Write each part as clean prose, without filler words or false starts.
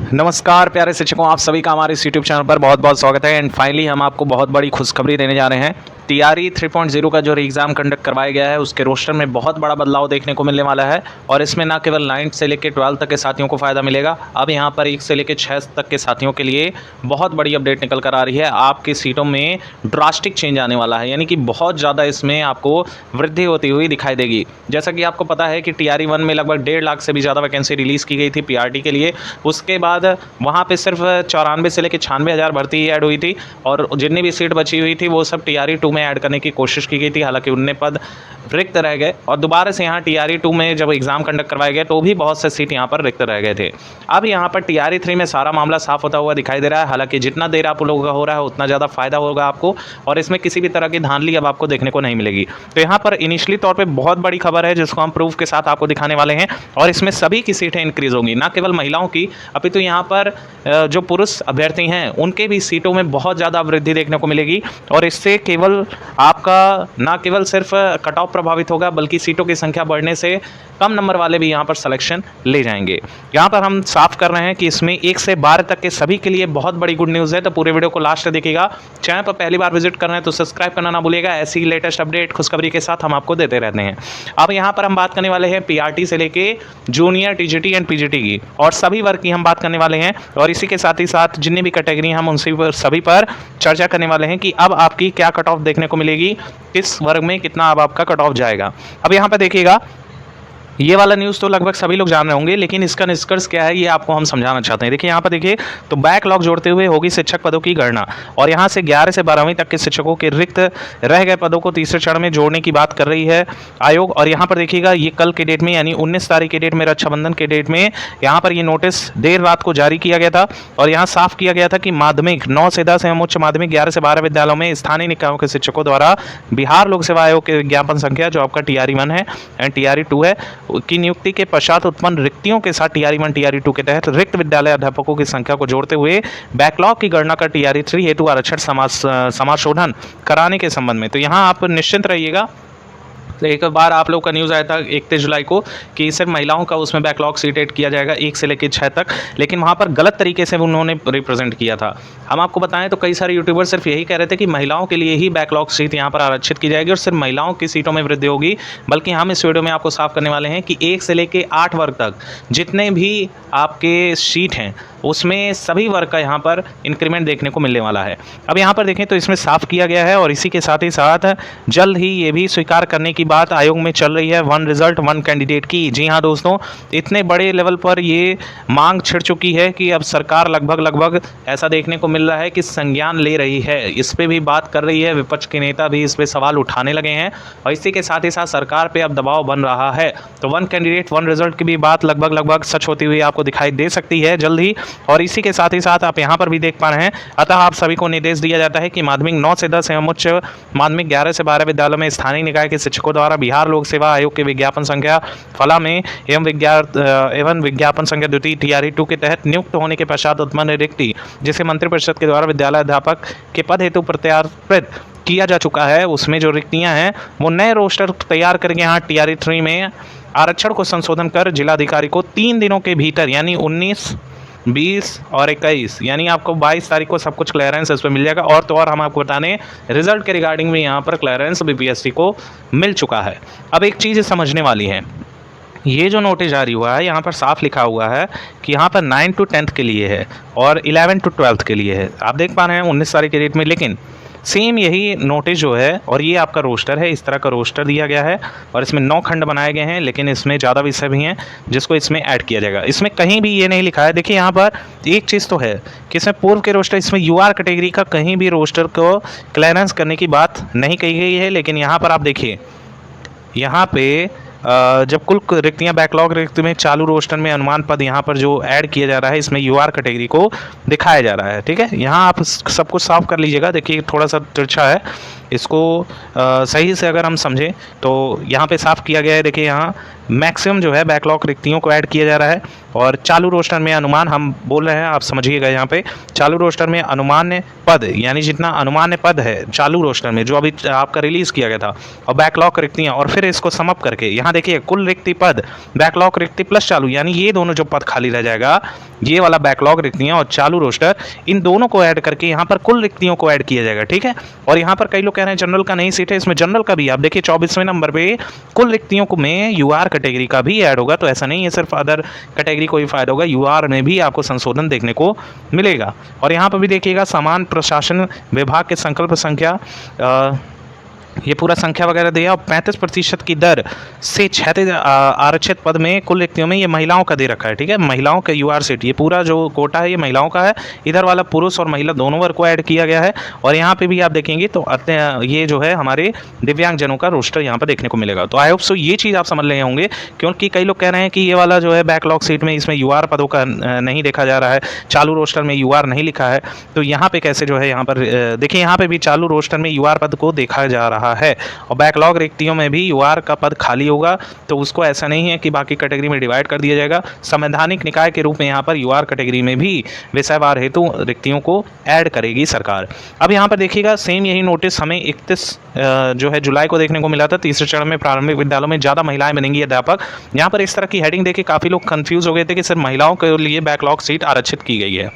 नमस्कार प्यारे शिक्षकों, आप सभी का हमारे इस यूट्यूब चैनल पर बहुत बहुत स्वागत है। एंड फाइनली हम आपको बहुत बड़ी खुशखबरी देने जा रहे हैं। टीआरई 3.0 का जो एग्ज़ाम कंडक्ट करवाया गया है उसके रोस्टर में बहुत बड़ा बदलाव देखने को मिलने वाला है। और इसमें ना केवल 9th से लेकर 12 तक के साथियों को फ़ायदा मिलेगा, अब यहाँ पर 1 से लेकर 6 तक के साथियों के लिए बहुत बड़ी अपडेट निकल कर आ रही है। आपकी सीटों में ड्रास्टिक चेंज आने वाला है, यानी कि बहुत ज़्यादा इसमें आपको वृद्धि होती हुई दिखाई देगी। जैसा कि आपको पता है कि टीआरई 1 में लगभग 1.5 लाख से भी ज़्यादा वैकेंसी रिलीज़ की गई थी पीआरटी के लिए। उसके बाद वहाँ पे सिर्फ 94 से लेकर 96 हज़ार भर्ती ऐड हुई थी और जितनी भी सीट बची हुई थी वो सब टीआरई 2 में ऐड करने की कोशिश की गई थी। हालांकि उनने पद रिक्त रह गए और दोबारा से यहाँ टीआरई 2 में जब एग्ज़ाम कंडक्ट करवाए गए तो भी बहुत से सीट यहाँ पर रिक्त रह गए थे। अब यहाँ पर टीआरई 3 में सारा मामला साफ होता हुआ दिखाई दे रहा है। हालांकि जितना देर आप लोगों का हो रहा है उतना ज़्यादा फायदा होगा आपको, और इसमें किसी भी तरह की धांधली अब आपको देखने को नहीं मिलेगी। तो यहाँ पर इनिशियली तौर पर बहुत बड़ी खबर है जिसको हम प्रूफ के साथ आपको दिखाने वाले हैं। और इसमें सभी की सीटें इंक्रीज होंगी, ना केवल महिलाओं की, अभी तो यहाँ पर जो पुरुष अभ्यर्थी हैं उनके भी सीटों में बहुत ज़्यादा वृद्धि देखने को मिलेगी। और इससे केवल आपका ना केवल सिर्फ कट ऑफ प्रभावित होगा बल्कि सीटों की संख्या बढ़ने से कम नंबर वाले भी यहाँ पर सिलेक्शन ले जाएंगे। यहाँ पर हम साफ कर रहे हैं कि इसमें 1 से 12 तक के सभी के लिए बहुत बड़ी गुड न्यूज़ है। तो पूरे वीडियो को लास्ट तक देखिएगा। चैनल पर पहली बार विजिट कर रहे हैं तो सब्सक्राइब करना ना भूलिएगा। ऐसी लेटेस्ट अपडेट खुशखबरी के साथ हम आपको देते रहते हैं। अब यहाँ पर हम बात करने वाले हैं पीआरटी से लेके जूनियर, टीजीटी एंड पीजीटी की, और सभी वर्ग की हम बात करने वाले हैं। और इसी के साथ ही साथ जितनी भी कैटेगरी हम उनसे सभी पर चर्चा करने वाले हैं कि अब आपकी क्या कट ऑफ देखने को मिलेगी, किस वर्ग में कितना अब आपका कट ऑफ जाएगा। अब यहाँ पर देखिएगा, ये वाला न्यूज़ तो लगभग सभी लोग जान रहे होंगे, लेकिन इसका निष्कर्ष क्या है ये आपको हम समझाना चाहते हैं। देखिए यहाँ पर देखिए, तो बैकलॉग जोड़ते हुए होगी शिक्षक पदों की गणना, और यहाँ से 11 से 12वीं तक के शिक्षकों के रिक्त रह गए पदों को तीसरे चरण में जोड़ने की बात कर रही है आयोग। और यहाँ पर देखिएगा, ये कल के डेट में यानी 19 तारीख के डेट में, रक्षाबंधन के डेट में यहाँ पर ये नोटिस देर रात को जारी किया गया था। और यहाँ साफ किया गया था कि माध्यमिक 9 से 10 एवं उच्च माध्यमिक 11 से 12 विद्यालयों में स्थानीय निकायों के शिक्षकों द्वारा बिहार लोक सेवा आयोग के विज्ञापन संख्या, जो आपका टीआरई 1 है एंड टीआरई 2 है, की नियुक्ति के पश्चात उत्पन्न रिक्तियों के साथ टीआरई 1 टीआरई 2 के तहत रिक्त विद्यालय अध्यापकों की संख्या को जोड़ते हुए बैकलॉग की गणना कर टीआरई 3 हेतु आरक्षण समाशोधन कराने के संबंध में। तो यहाँ आप निश्चिंत रहिएगा। तो एक बार आप लोग का न्यूज़ आया था 31 जुलाई को कि सिर्फ महिलाओं का उसमें बैकलॉग सीट ऐड किया जाएगा 1 से लेकर 6 तक, लेकिन वहाँ पर गलत तरीके से उन्होंने रिप्रेजेंट किया था। हम आपको बताएं तो कई सारे यूट्यूबर सिर्फ यही कह रहे थे कि महिलाओं के लिए ही बैकलॉग सीट यहाँ पर आरक्षित की जाएगी और सिर्फ महिलाओं की सीटों में वृद्धि होगी। बल्कि हम इस वीडियो में आपको साफ करने वाले हैं कि 1 से लेकर 8 वर्ग तक जितने भी आपके सीट हैं उसमें सभी वर्ग का यहाँ पर इंक्रीमेंट देखने को मिलने वाला है। अब यहाँ पर देखें तो इसमें साफ किया गया है, और इसी के साथ ही साथ जल्द ही ये भी स्वीकार करने की बात आयोग में चल रही है, 1 रिजल्ट 1 कैंडिडेट की। जी हाँ दोस्तों, इतने बड़े लेवल पर ये मांग छिड़ चुकी है कि अब सरकार लगभग ऐसा देखने को मिल रहा है कि संज्ञान ले रही है, इस पर भी बात कर रही है। विपक्ष के नेता भी इस पर सवाल उठाने लगे हैं और इसी के साथ ही साथ सरकार पर अब दबाव बन रहा है। तो 1 कैंडिडेट 1 रिजल्ट की भी बात लगभग सच होती हुई आपको दिखाई दे सकती है जल्द ही। और इसी के साथ ही साथ आप यहाँ पर भी देख पा रहे हैं, अतः आप सभी को निर्देश दिया जाता है कि माध्यमिक 9 से 10 एवं उच्च माध्यमिक 11 से 12 विद्यालयों में स्थानीय निकाय के शिक्षकों द्वारा बिहार लोक सेवा आयोग के विज्ञापन संख्या फला में एवं विज्ञापन संख्या द्वितीय टीआरई 2 के तहत नियुक्त होने के पश्चात उत्पन्न रिक्ति, जिसे मंत्रिपरिषद के द्वारा विद्यालय अध्यापक के पद हेतु प्रत्यार्पित किया जा चुका है, उसमें जो रिक्तियां हैं वो नए रोस्टर तैयार करके यहाँ टीआरई 3 में आरक्षण को संशोधन कर जिलाधिकारी को 3 दिनों के भीतर यानी 19, 20 और 21 यानी आपको 22 तारीख को सब कुछ क्लियरेंस इस पर मिल जाएगा। और तो और हम आपको बताने रिजल्ट के रिगार्डिंग में यहाँ पर क्लियरेंस बीपीएससी को मिल चुका है। अब एक चीज़ समझने वाली है, ये जो नोटिस जारी हुआ है यहाँ पर साफ लिखा हुआ है कि यहाँ पर 9 to 10th के लिए है और 11 to 12th के लिए है। आप देख पा रहे हैं 19 तारीख के डेट में, लेकिन सेम यही नोटिस जो है, और ये आपका रोस्टर है, इस तरह का रोस्टर दिया गया है और इसमें 9 खंड बनाए गए हैं, लेकिन इसमें ज़्यादा विषय भी हैं जिसको इसमें ऐड किया जाएगा। इसमें कहीं भी ये नहीं लिखा है। देखिए यहाँ पर एक चीज़ तो है कि इसमें पूर्व के रोस्टर, इसमें यूआर कैटेगरी का कहीं भी रोस्टर को क्लियरेंस करने की बात नहीं कही गई है। लेकिन यहाँ पर आप देखिए, यहाँ पे जब कुल रिक्तियाँ बैकलॉग रिक्त में चालू रोस्टर में अनुमान पद यहाँ पर जो ऐड किया जा रहा है, इसमें यूआर कैटेगरी को दिखाया जा रहा है। ठीक है, यहाँ आप सब कुछ साफ कर लीजिएगा। देखिए थोड़ा सा तिरछा है, इसको सही से अगर हम समझें तो यहाँ पे साफ किया गया है। देखिए यहाँ मैक्सिमम जो है बैकलॉग रिक्तियों को ऐड किया जा रहा है और चालू रोस्टर में अनुमान हम बोल रहे हैं, आप समझिएगा। यहाँ पे चालू रोस्टर में अनुमान्य पद यानी जितना अनुमान्य पद है चालू रोस्टर में जो अभी आपका रिलीज़ किया गया था, और बैकलॉग रिक्तियाँ, और फिर इसको समअप करके यहाँ देखिए कुल रिक्ति पद, बैकलॉग रिक्ति प्लस चालू, यानी ये दोनों जो पद खाली रह जाएगा, ये वाला बैकलॉग रिक्तियाँ और चालू रोस्टर, इन दोनों को ऐड करके यहाँ पर कुल रिक्तियों को ऐड किया जाएगा। ठीक है। और यहाँ पर कई लोग कह रहे हैं जनरल का नहीं सीट है, इसमें जनरल का भी आप देखिए 24वें नंबर पे कुल रिक्तियों को में यूआर कैटेगरी का भी ऐड होगा। तो ऐसा नहीं है सिर्फ अदर कैटेगरी को ही फायदा होगा, यूआर में भी आपको संशोधन देखने को मिलेगा। और यहाँ पर भी देखिएगा समान प्रशासन विभाग के संकल्प संख्या, ये पूरा संख्या वगैरह दिया, और 35% की दर से क्षैतिज आरक्षित पद में कुल रिक्तियों में ये महिलाओं का दे रखा है। ठीक है, महिलाओं का यूआर सीट, ये पूरा जो कोटा है ये महिलाओं का है। इधर वाला पुरुष और महिला दोनों वर्ग को ऐड किया गया है। और यहाँ पे भी आप देखेंगे तो ये जो है हमारे दिव्यांगजनों का रोस्टर यहाँ पर देखने को मिलेगा। तो आई होप सो ये चीज़ आप समझ रहे होंगे, क्योंकि कई लोग कह रहे हैं कि ये वाला जो है बैकलॉग सीट में इसमें यूआर पदों का नहीं देखा जा रहा है, चालू रोस्टर में यूआर नहीं लिखा है। तो यहाँ पे कैसे जो है यहाँ पर देखिए, यहाँ पे भी चालू रोस्टर में यूआर पद को देखा जा रहा है और बैकलॉग रिक्तियों में भी यूआर का पद खाली होगा। तो उसको ऐसा नहीं है कि बाकी कैटेगरी में डिवाइड कर दिया जाएगा। संवैधानिक निकाय के रूप में यहाँ पर यूआर कैटेगरी में भी विषयवार हेतु रिक्तियों को ऐड करेगी सरकार। अब यहाँ पर देखिएगा सेम यही नोटिस हमें 31 जो है जुलाई को देखने को मिला था। तीसरे चरण में प्रारंभिक विद्यालयों में ज़्यादा महिलाएं बनेंगी अध्यापक। यहाँ पर इस तरह की हेडिंग देके काफ़ी लोग कंफ्यूज हो गए थे कि सिर्फ महिलाओं के लिए बैकलॉग सीट आरक्षित की गई है,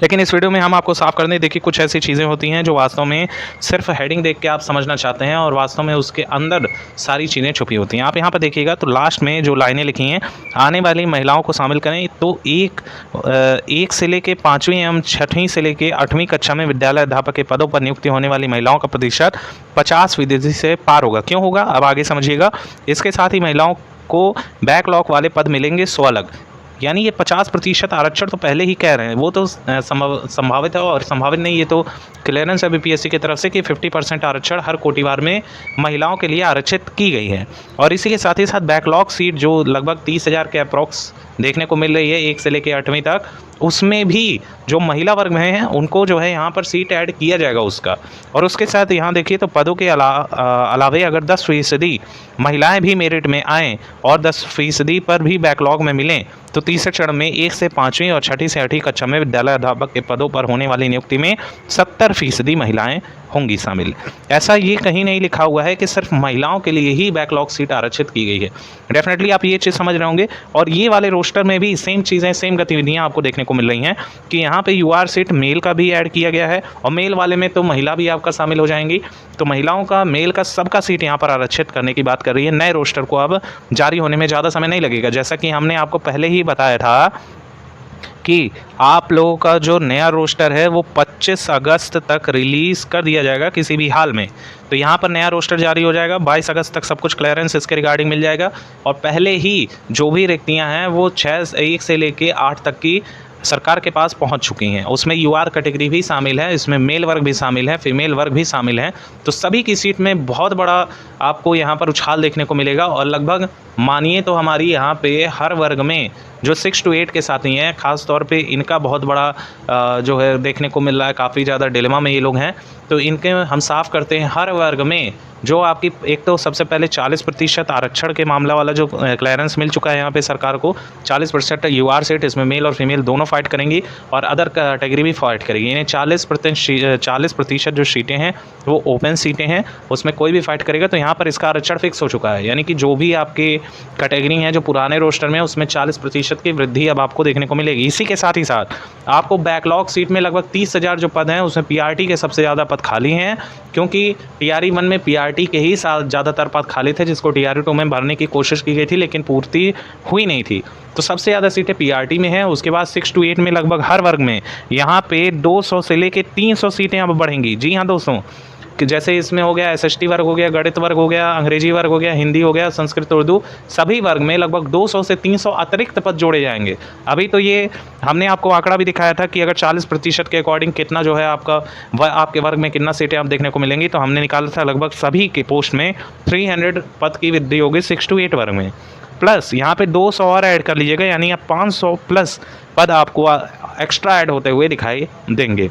लेकिन इस वीडियो में हम आपको साफ करने देखिए कुछ ऐसी चीज़ें होती हैं जो वास्तव में सिर्फ हेडिंग देख के आप समझना चाहते हैं और वास्तव में उसके अंदर सारी चीज़ें छुपी होती हैं। आप यहाँ पर देखिएगा तो लास्ट में जो लाइनें लिखी हैं, आने वाली महिलाओं को शामिल करें, तो एक से लेके 5वीं एवं 6वीं से लेके 8वीं कक्षा में विद्यालय अध्यापक के पदों पर नियुक्ति होने वाली महिलाओं का प्रतिशत 50% से पार होगा। क्यों होगा अब आगे समझिएगा। इसके साथ ही महिलाओं को बैकलॉग वाले पद मिलेंगे 100 अलग, यानी ये 50% आरक्षण तो पहले ही कह रहे हैं, वो तो संभावित है और संभावित नहीं, ये तो क्लियरेंस है बीपीएससी की तरफ से कि 50% आरक्षण हर कोटिवार में महिलाओं के लिए आरक्षित की गई है। और इसी के साथ ही साथ बैकलॉग सीट जो लगभग 30,000 के अप्रॉक्स देखने को मिल रही है 1 से लेकर 8वीं तक, उसमें भी जो महिला वर्ग में हैं उनको जो है यहाँ पर सीट ऐड किया जाएगा उसका। और उसके साथ यहाँ देखिए तो पदों के अलावे अगर 10% महिलाएं भी मेरिट में आएँ और 10% पर भी बैकलॉग में मिलें, तो तीसरे चरण में 1 से 5वीं और 6ठी से 8वीं कक्षा में विद्यालय अध्यापक के पदों पर होने वाली नियुक्ति में 70% महिलाएं होंगी शामिल। ऐसा ये कहीं नहीं लिखा हुआ है कि सिर्फ महिलाओं के लिए ही बैकलॉग सीट आरक्षित की गई है। डेफिनेटली आप ये चीज़ समझ रहे होंगे। और ये वाले रोस्टर में भी सेम चीज़ें, सेम गतिविधियां आपको देखने को मिल रही हैं कि यहाँ पे यूआर सीट मेल का भी ऐड किया गया है और मेल वाले में तो महिला भी आपका शामिल हो जाएंगी। तो महिलाओं का, मेल का, सबका सीट यहाँ पर आरक्षित करने की बात कर रही है। नए रोस्टर को अब जारी होने में ज़्यादा समय नहीं लगेगा, जैसा कि हमने आपको पहले ही बताया था कि आप लोगों का जो नया रोस्टर है वो 25 अगस्त तक रिलीज़ कर दिया जाएगा किसी भी हाल में। तो यहाँ पर नया रोस्टर जारी हो जाएगा, 22 अगस्त तक सब कुछ क्लियरेंस इसके रिगार्डिंग मिल जाएगा। और पहले ही जो भी रिक्तियाँ हैं वो 1 से लेके 8 तक की सरकार के पास पहुंच चुकी हैं। उसमें यूआर कैटेगरी भी शामिल है, इसमें मेल वर्ग भी शामिल है, फीमेल वर्ग भी शामिल है। तो सभी की सीट में बहुत बड़ा आपको यहाँ पर उछाल देखने को मिलेगा। और लगभग मानिए तो हमारी यहाँ पे हर वर्ग में जो 6 to 8 के साथी हैं, ख़ास तौर पे इनका बहुत बड़ा जो है देखने को मिल रहा है, काफ़ी ज़्यादा डिलेमा में ये लोग हैं। तो इनके हम साफ करते हैं हर वर्ग में जो आपकी, एक तो सबसे पहले 40% आरक्षण के मामला वाला जो क्लियरेंस मिल चुका है यहाँ पे सरकार को, 40% यूआर सीट, इसमें मेल और फीमेल दोनों फाइट करेंगी और अदर कैटेगरी भी फाइट करेगी। यानी 40% जो सीटें हैं वो ओपन सीटें हैं, उसमें कोई भी फाइट करेगा। तो यहाँ पर इसका आरक्षण फिक्स हो चुका है, यानी कि जो भी आपके कैटेगरी हैं जो पुराने रोस्टर में, उसमें 40% की वृद्धि अब आपको देखने को मिलेगी। इसी के साथ ही साथ आपको बैकलॉग सीट में लगभग 30,000 जो पद हैं उसमें पीआरटी के सबसे ज़्यादा पद खाली हैं, क्योंकि टीआरई 1 में पीआरटी के ही ज़्यादातर पद खाली थे, जिसको टीआरई 2 में भरने की कोशिश की गई थी लेकिन पूर्ति हुई नहीं थी। तो सबसे ज़्यादा सीटें पीआरटी में हैं। उसके बाद 6 to 8 में लगभग हर वर्ग में यहाँ पे 200 से लेके 300 सीटें अब बढ़ेंगी। जी हाँ दोस्तों, कि जैसे इसमें हो गया एसएसटी वर्ग हो गया, गणित वर्ग हो गया, अंग्रेजी वर्ग हो गया, हिंदी हो गया, संस्कृत, उर्दू, सभी वर्ग में लगभग 200 से 300 अतिरिक्त पद जोड़े जाएंगे। अभी तो ये हमने आपको आंकड़ा भी दिखाया था कि अगर 40% के अकॉर्डिंग कितना जो है आपके वर्ग में कितना सीटें आप देखने को मिलेंगी, तो हमने निकाला था लगभग सभी के पोस्ट में 300 पद की वृद्धि होगी 6 to 8 वर्ग में। प्लस यहाँ पे 200 और ऐड कर लीजिएगा, यानी आप 500 प्लस पद आपको एक्स्ट्रा ऐड होते हुए दिखाई देंगे।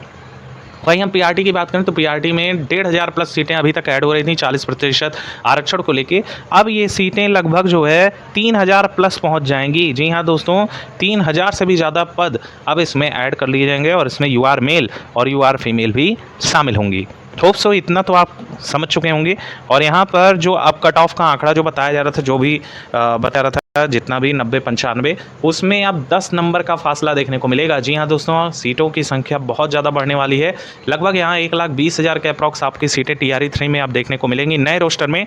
वहीं हम पीआरटी की बात करें तो पीआरटी में 1,500 प्लस सीटें अभी तक ऐड हो रही थी 40% आरक्षण को लेके। अब ये सीटें लगभग जो है 3,000 प्लस पहुंच जाएंगी। जी हाँ दोस्तों, 3,000 से भी ज़्यादा पद अब इसमें ऐड कर लिए जाएंगे और इसमें यूआर मेल और यूआर फीमेल भी शामिल होंगी। होप सो इतना तो आप समझ चुके होंगे। और यहाँ पर जो अब कट ऑफ का आंकड़ा जो बताया जा रहा था, जो भी बता रहा था, जितना भी 90-95, उसमें अब 10 नंबर का फासला देखने को मिलेगा। जी हाँ दोस्तों, सीटों की संख्या बहुत ज़्यादा बढ़ने वाली है। लगभग यहाँ 1,20,000 के अप्रॉक्स आपकी सीटें TRE 3 में आप देखने को मिलेंगी। नए रोस्टर में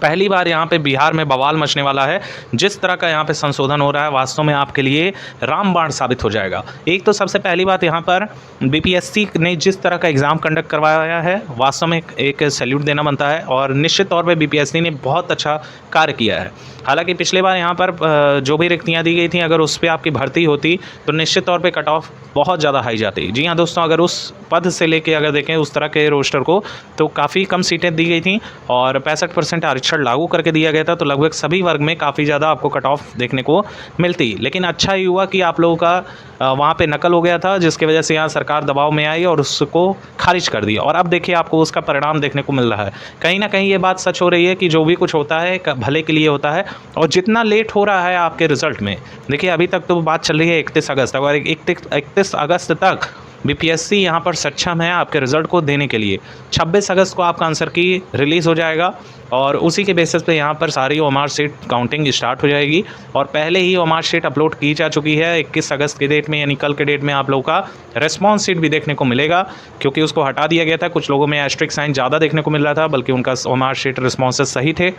पहली बार यहाँ पे बिहार में बवाल मचने वाला है। जिस तरह का यहाँ पे संशोधन हो रहा है वास्तव में आपके लिए रामबाण साबित हो जाएगा। एक तो सबसे पहली बात, यहाँ पर बीपीएससी ने जिस तरह का एग्ज़ाम कंडक्ट करवाया है वास्तव में एक सैल्यूट देना बनता है और निश्चित तौर पे बीपीएससी ने बहुत अच्छा कार्य किया है। हालांकि पिछले बार यहाँ पर जो भी रिक्तियाँ दी गई थी, अगर उस पर आपकी भर्ती होती तो निश्चित तौर पे कट ऑफ बहुत ज़्यादा हाई जाती। जी हाँ दोस्तों, अगर उस पद से लेके अगर देखें उस तरह के रोस्टर को तो काफ़ी कम सीटें दी गई थी और 65% आरक्षण लागू करके दिया गया था, तो लगभग सभी वर्ग में काफ़ी ज़्यादा आपको कट ऑफ देखने को मिलती। लेकिन अच्छा ही हुआ कि आप लोगों का वहाँ पे नकल हो गया था, जिसकी वजह से यहाँ सरकार दबाव में आई और उसको खारिज कर दिया। और अब देखिए आपको उसका परिणाम देखने को मिल रहा है। कहीं ना कहीं ये बात सच हो रही है कि जो भी कुछ होता है भले के लिए होता है। और जितना लेट हो रहा है आपके रिजल्ट में, देखिए अभी तक तो बात चल रही है 31 अगस्त तक, और 31 अगस्त तक बीपीएससी यहाँ पर सक्षम है आपके रिज़ल्ट को देने के लिए। 26 अगस्त को आपका आंसर की रिलीज़ हो जाएगा और उसी के बेसिस पे यहाँ पर सारी ओएमआर शीट काउंटिंग स्टार्ट हो जाएगी। और पहले ही ओएमआर शीट अपलोड की जा चुकी है 21 अगस्त के डेट में, यानी कल के डेट में आप लोगों का रेस्पॉन्स शीट भी देखने को मिलेगा, क्योंकि उसको हटा दिया गया था। कुछ लोगों में एस्ट्रिक साइन ज़्यादा देखने को मिल रहा था, बल्कि उनका ओएमआर शीट रिस्पॉन्सेस सही थे,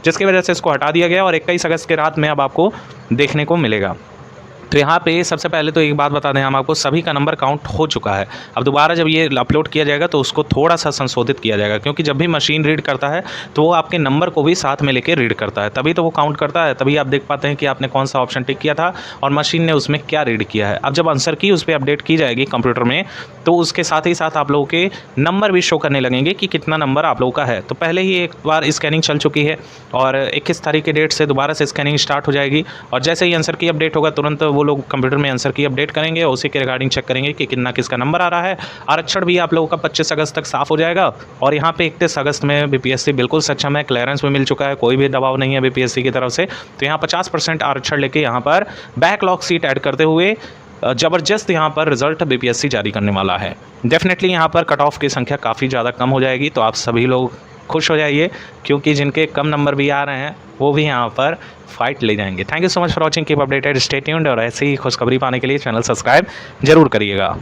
जिसकी वजह से इसको हटा दिया गया और 21 अगस्त के रात में अब आपको देखने को मिलेगा। तो यहाँ पे सबसे पहले तो एक बात बता दें हम आपको, सभी का नंबर काउंट हो चुका है। अब दोबारा जब ये अपलोड किया जाएगा तो उसको थोड़ा सा संशोधित किया जाएगा, क्योंकि जब भी मशीन रीड करता है तो वो आपके नंबर को भी साथ में लेके रीड करता है, तभी तो वो काउंट करता है। तभी आप देख पाते हैं कि आपने कौन सा ऑप्शन टिक किया था और मशीन ने उसमें क्या रीड किया है। अब जब आंसर की उस पर अपडेट की जाएगी कंप्यूटर में, तो उसके साथ ही साथ आप लोगों के नंबर भी शो करने लगेंगे कि कितना नंबर आप लोगों का है। तो पहले ही एक बार स्कैनिंग चल चुकी है और 21 तारीख के डेट से दोबारा से स्कैनिंग स्टार्ट हो जाएगी। और जैसे ही आंसर की अपडेट होगा तुरंत वो लोग कंप्यूटर में आंसर की अपडेट करेंगे और उसी के रिगार्डिंग चेक करेंगे कि कितना किसका नंबर आ रहा है। आरक्षण भी आप लोगों का 25 अगस्त तक साफ हो जाएगा और यहाँ पे 31 अगस्त में बीपीएससी बिल्कुल सक्षम है, क्लियरेंस भी मिल चुका है, कोई भी दबाव नहीं है बीपीएससी की तरफ से। तो यहाँ 50% आरक्षण लेके यहाँ पर बैकलॉग सीट ऐड करते हुए ज़बरदस्त यहाँ पर रिजल्ट बीपीएससी जारी करने वाला है। डेफिनेटली यहाँ पर कट ऑफ की संख्या काफ़ी ज़्यादा कम हो जाएगी, तो आप सभी लोग खुश हो जाइए, क्योंकि जिनके कम नंबर भी आ रहे हैं वो भी यहाँ पर फाइट ले जाएंगे। Thank you so much for watching, keep updated, stay tuned, और ऐसे ही खुशखबरी पाने के लिए चैनल सब्सक्राइब जरूर करिएगा।